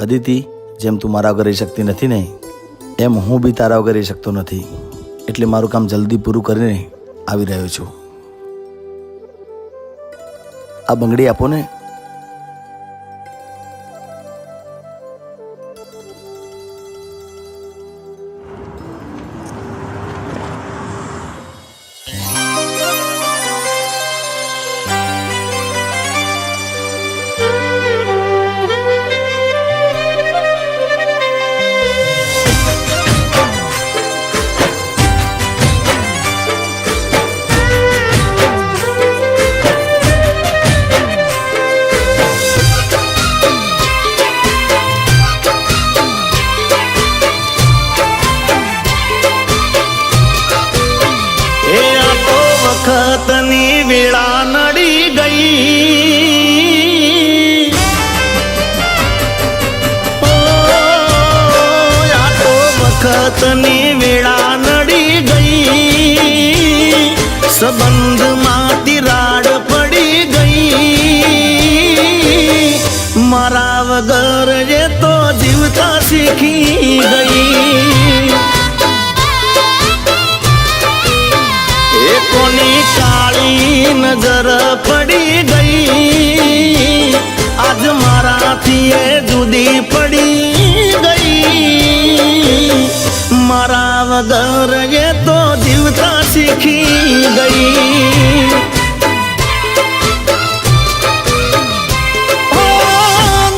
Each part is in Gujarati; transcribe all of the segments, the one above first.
અદિતિ, જેમ તું મારા વગર રહી શકતી નથી ને, એમ હું બી તારા વગર રહી શકતો નથી. એટલે મારું કામ જલ્દી પૂરું કરીને આવી રહ્યો છું. આ બંગડી આપો ને. વખતની વેળા નડી ગઈ, આ તો વખતની વેળા નડી ગઈ, સંબંધમાં તિરાડ પડી ગઈ, મારા વગર એ તો જીવતા શીખી ગઈ. કોની કાળી નજર પડી ગઈ, આજ મારાથી એ જુદી પડી ગઈ, મારા વગર એ તો જીવતા શીખી ગઈ.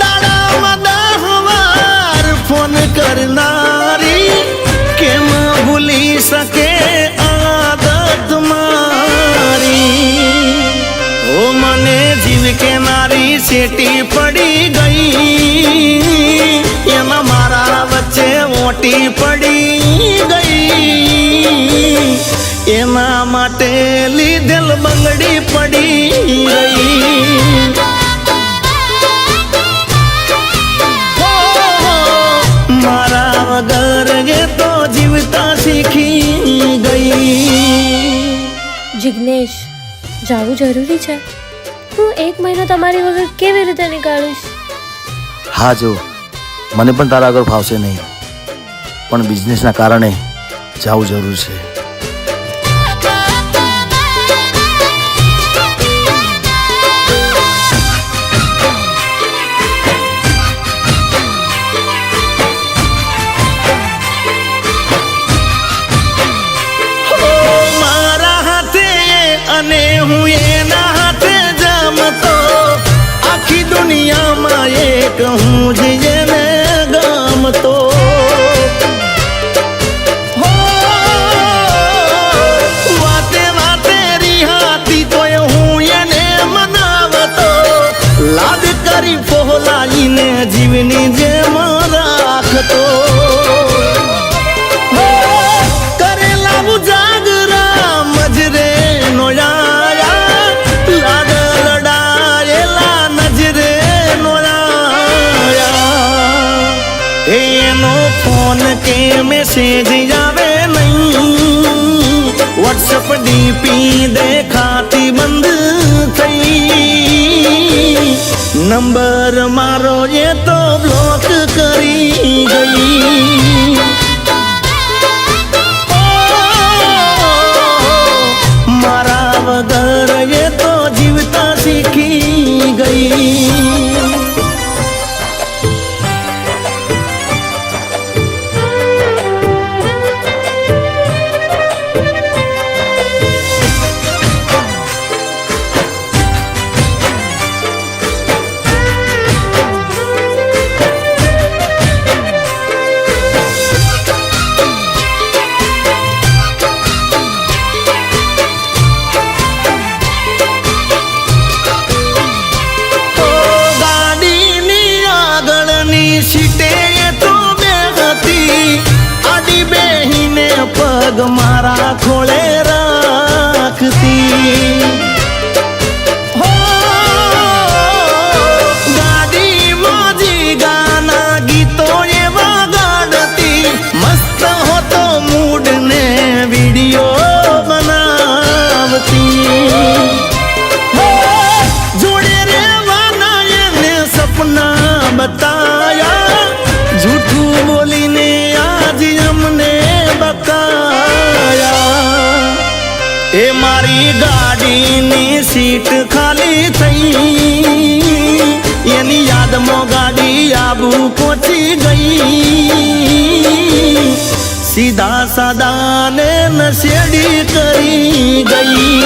દાડામાં 10 વાર ફોન કરનારી કેમ ભૂલી શકે કેનારી શેટી પડી ગઈ, એમાં મારા વચ્ચે મોટી પડી ગઈ, એના માટે લીધેલ બંગડી પડી ગઈ. મારા વગર એ તો જીવતા શીખી ગઈ. જિગ્નેશ, જાવું જરૂરી છે? હું 1 મહિનો તમારી વગર કેવી રીતે નીકાળીશ? હા, જો મને પણ તારા વગર ફાવશે નહીં, પણ બિઝનેસના કારણે જવું જરૂર છે. મારા હાથે અને હું એના હાથે જમતો, આખી દુનિયામાં એક હું જ એને ગમતો. વાતે વાતે રિહાતી તોય હું એને મનાવતો, લાડ કરી ફોલાઈને જીવની જેમ રાખતો. કરેલા ઉજાગરા મજરે નોયા, લાડ લડાયેલા નજરે નોયા, એનો ફોન કે મેસેજ આવે નહીં, વોટ્સઅપ ડીપી દેખાતી બંધ થઈ, નંબર મારો એ તો બ્લોક કરી ગઈ. મારા વગર એ તો જીવતા શીખી ગઈ. સીટે તો બેહતી, આડી બેહીને પગ મારા ખોળે રાખતી. ગાડીમાં જી ગાના ગીતો એવા ગાડતી, મસ્ત હોતો મૂડ ને વિડીયો બનાવતી. જોડે રેવાના એને સપના બતાયા, મારી ગાડીની સીટ ખાલી થઈ એની યાદમાં ગાડી આબુ પહોંચી ગઈ સીધા સાદાને નશેડી કરી ગઈ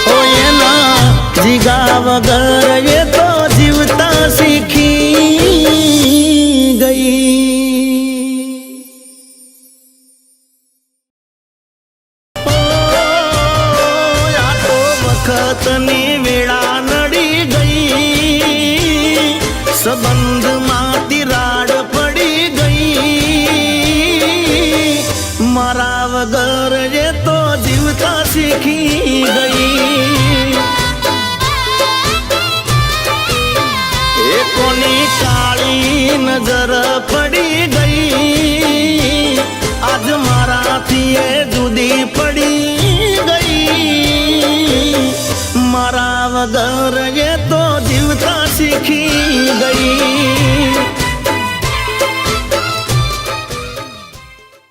ઓ એના જીગા વગર એ તો જીવતા શીખી ગઈ વખતની વેળા નડી ગઈ સંબંધમાં તિરાડ પડી ગઈ મારા વગર એ તો જીવતા શીખી ગઈ એ કોની કાળી નજર પડી ગઈ આજ મારાથી એ જુદી પડી મારા વગર એ તો જીવતા શીખી ગઈ